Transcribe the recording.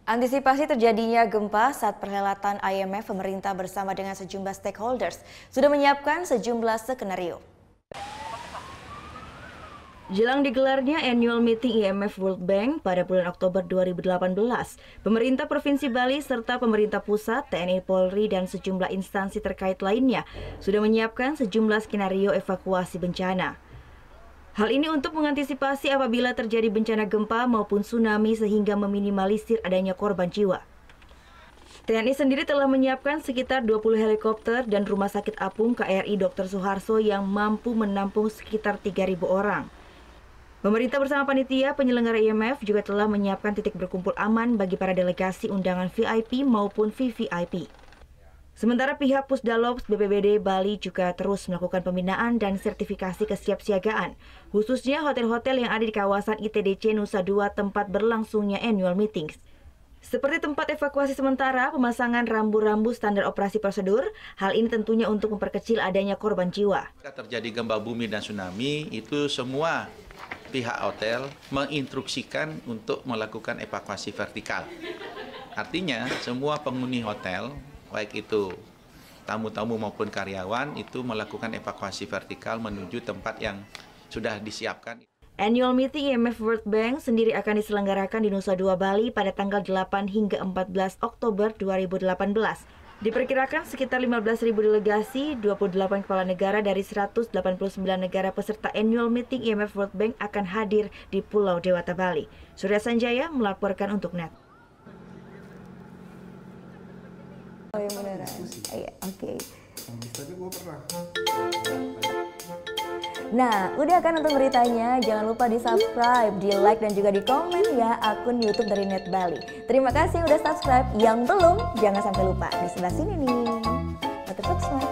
Antisipasi terjadinya gempa saat perhelatan IMF, pemerintah bersama dengan sejumlah stakeholders sudah menyiapkan sejumlah skenario. Jelang digelarnya annual meeting IMF World Bank pada bulan Oktober 2018, pemerintah Provinsi Bali serta pemerintah pusat, TNI Polri, dan sejumlah instansi terkait lainnya sudah menyiapkan sejumlah skenario evakuasi bencana. Hal ini untuk mengantisipasi apabila terjadi bencana gempa maupun tsunami sehingga meminimalisir adanya korban jiwa. TNI sendiri telah menyiapkan sekitar 20 helikopter dan rumah sakit apung KRI Dr. Suharto yang mampu menampung sekitar 3.000 orang. Pemerintah bersama panitia penyelenggara IMF juga telah menyiapkan titik berkumpul aman bagi para delegasi undangan VIP maupun VVIP. Sementara pihak Pusdalops BPBD Bali juga terus melakukan pembinaan dan sertifikasi kesiapsiagaan, khususnya hotel-hotel yang ada di kawasan ITDC Nusa Dua tempat berlangsungnya annual meetings. Seperti tempat evakuasi sementara, pemasangan rambu-rambu standar operasi prosedur, hal ini tentunya untuk memperkecil adanya korban jiwa. Terjadi gempa bumi dan tsunami, itu semua pihak hotel menginstruksikan untuk melakukan evakuasi vertikal. Artinya, semua penghuni hotel, baik itu tamu-tamu maupun karyawan, itu melakukan evakuasi vertikal menuju tempat yang sudah disiapkan. Annual meeting IMF World Bank sendiri akan diselenggarakan di Nusa Dua, Bali pada tanggal 8 hingga 14 Oktober 2018. Diperkirakan sekitar 15.000 delegasi, 28 kepala negara dari 189 negara peserta annual meeting IMF World Bank akan hadir di Pulau Dewata, Bali. Surya Sanjaya melaporkan untuk NET. Oh yang beneran? Iya, oke. Tapi gue pernah. Nah, udah kan nonton beritanya? Jangan lupa di subscribe, di like, dan juga di komen ya akun YouTube dari Net Bali. Terima kasih udah subscribe. Yang belum, jangan sampai lupa. Di sebelah sini nih. Notifikasi.